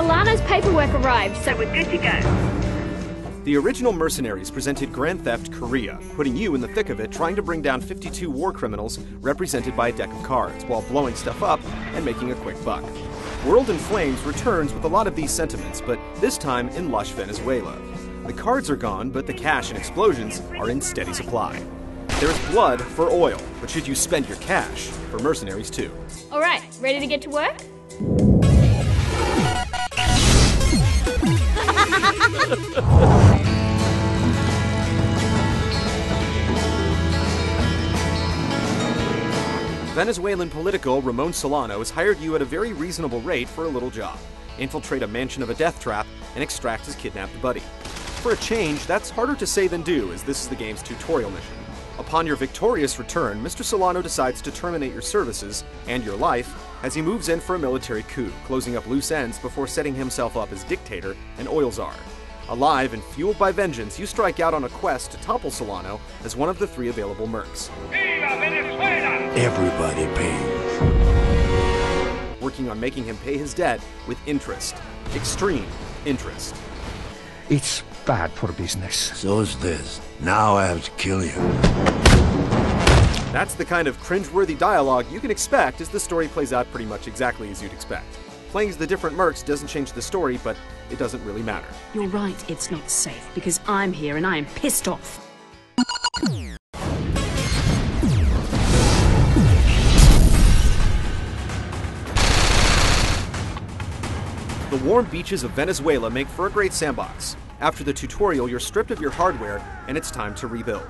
Solano's paperwork arrived, so we're good to go. The original Mercenaries presented Grand Theft Korea, putting you in the thick of it trying to bring down 52 war criminals represented by a deck of cards, while blowing stuff up and making a quick buck. World in Flames returns with a lot of these sentiments, but this time in lush Venezuela. The cards are gone, but the cash and explosions are in steady supply. There's blood for oil, but should you spend your cash for Mercenaries too? Alright, ready to get to work? Venezuelan politico Ramon Solano has hired you at a very reasonable rate for a little job. Infiltrate a mansion of a death trap and extract his kidnapped buddy. For a change, that's harder to say than do, as this is the game's tutorial mission. Upon your victorious return, Mr. Solano decides to terminate your services and your life as he moves in for a military coup, closing up loose ends before setting himself up as dictator and oil czar. Alive and fueled by vengeance, you strike out on a quest to topple Solano as one of the 3 available mercs. Everybody pays. Working on making him pay his debt with interest. Extreme interest. It's bad for business. So's this. Now I have to kill you. That's the kind of cringeworthy dialogue you can expect as the story plays out pretty much exactly as you'd expect. Playing as the different mercs doesn't change the story, but it doesn't really matter. You're right, it's not safe, because I'm here and I am pissed off. The warm beaches of Venezuela make for a great sandbox. After the tutorial, you're stripped of your hardware, and it's time to rebuild.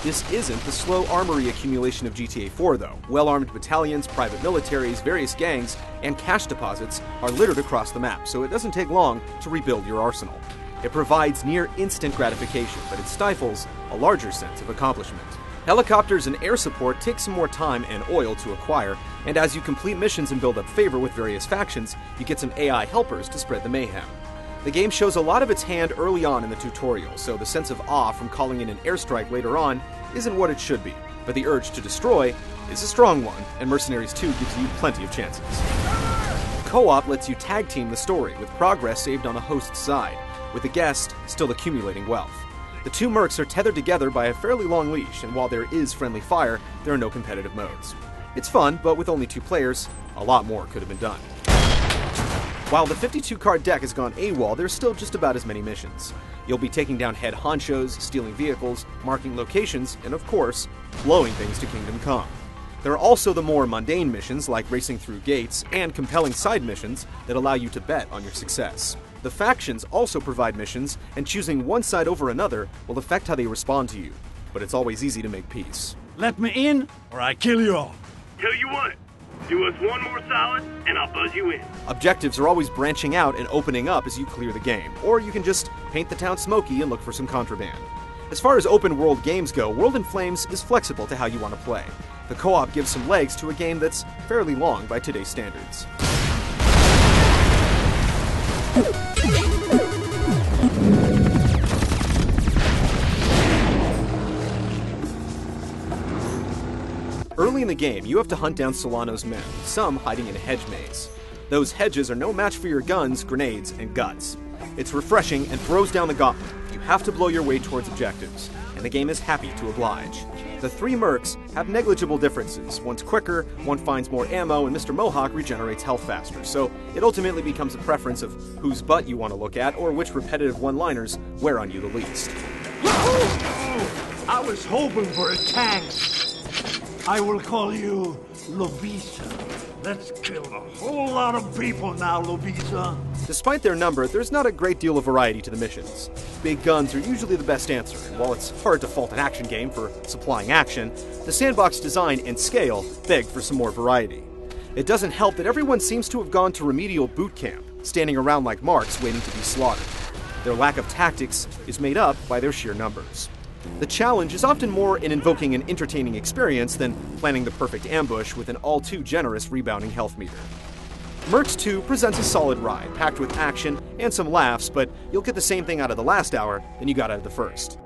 This isn't the slow armory accumulation of GTA 4, though. Well-armed battalions, private militaries, various gangs, and cash deposits are littered across the map, so it doesn't take long to rebuild your arsenal. It provides near instant gratification, but it stifles a larger sense of accomplishment. Helicopters and air support take some more time and oil to acquire, and as you complete missions and build up favor with various factions, you get some AI helpers to spread the mayhem. The game shows a lot of its hand early on in the tutorial, so the sense of awe from calling in an airstrike later on isn't what it should be, but the urge to destroy is a strong one, and Mercenaries 2 gives you plenty of chances. Co-op lets you tag team the story, with progress saved on the host's side, with the guest still accumulating wealth. The 2 mercs are tethered together by a fairly long leash, and while there is friendly fire, there are no competitive modes. It's fun, but with only 2 players, a lot more could have been done. While the 52-card deck has gone AWOL, there's still just about as many missions. You'll be taking down head honchos, stealing vehicles, marking locations, and of course, blowing things to Kingdom Come. There are also the more mundane missions like racing through gates and compelling side missions that allow you to bet on your success. The factions also provide missions, and choosing one side over another will affect how they respond to you, but it's always easy to make peace. Let me in, or I kill you all. Tell you what, do us one more solid, and I'll buzz you in. Objectives are always branching out and opening up as you clear the game, or you can just paint the town smoky and look for some contraband. As far as open-world games go, World in Flames is flexible to how you want to play. The co-op gives some legs to a game that's fairly long by today's standards. Early in the game, you have to hunt down Solano's men, some hiding in a hedge maze. Those hedges are no match for your guns, grenades, and guts. It's refreshing and throws down the gauntlet. You have to blow your way towards objectives, and the game is happy to oblige. The 3 mercs have negligible differences. One's quicker, one finds more ammo, and Mr. Mohawk regenerates health faster, so it ultimately becomes a preference of whose butt you want to look at or which repetitive one-liners wear on you the least. I was hoping for a tank. I will call you Lobisa. Let's kill a whole lot of people now, Lobisa. Despite their number, there's not a great deal of variety to the missions. Big guns are usually the best answer, and while it's hard to fault an action game for supplying action, the sandbox design and scale beg for some more variety. It doesn't help that everyone seems to have gone to remedial boot camp, standing around like marks waiting to be slaughtered. Their lack of tactics is made up by their sheer numbers. The challenge is often more in invoking an entertaining experience than planning the perfect ambush with an all-too-generous rebounding health meter. Mercs 2 presents a solid ride, packed with action and some laughs, but you'll get the same thing out of the last hour than you got out of the first.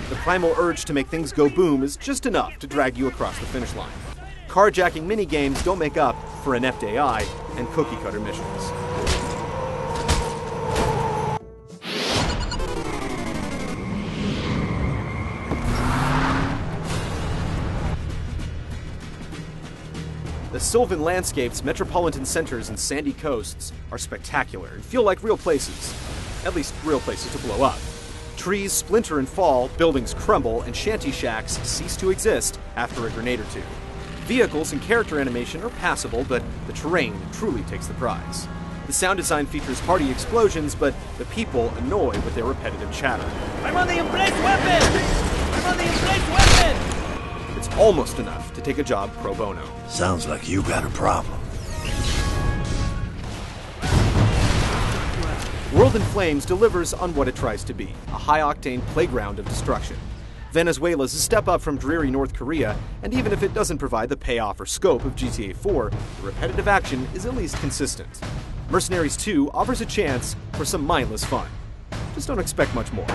The primal urge to make things go boom is just enough to drag you across the finish line. Carjacking minigames don't make up for inept AI and cookie-cutter missions. The sylvan landscapes, metropolitan centers, and sandy coasts are spectacular and feel like real places. At least, real places to blow up. Trees splinter and fall, buildings crumble, and shanty shacks cease to exist after a grenade or two. Vehicles and character animation are passable, but the terrain truly takes the prize. The sound design features hearty explosions, but the people annoy with their repetitive chatter. I'm on the emplaced weapon! I'm on the emplaced weapon! It's almost enough to take a job pro bono. Sounds like you got a problem. World in Flames delivers on what it tries to be, a high-octane playground of destruction. Venezuela's a step up from dreary North Korea, and even if it doesn't provide the payoff or scope of GTA 4, the repetitive action is at least consistent. Mercenaries 2 offers a chance for some mindless fun. Just don't expect much more.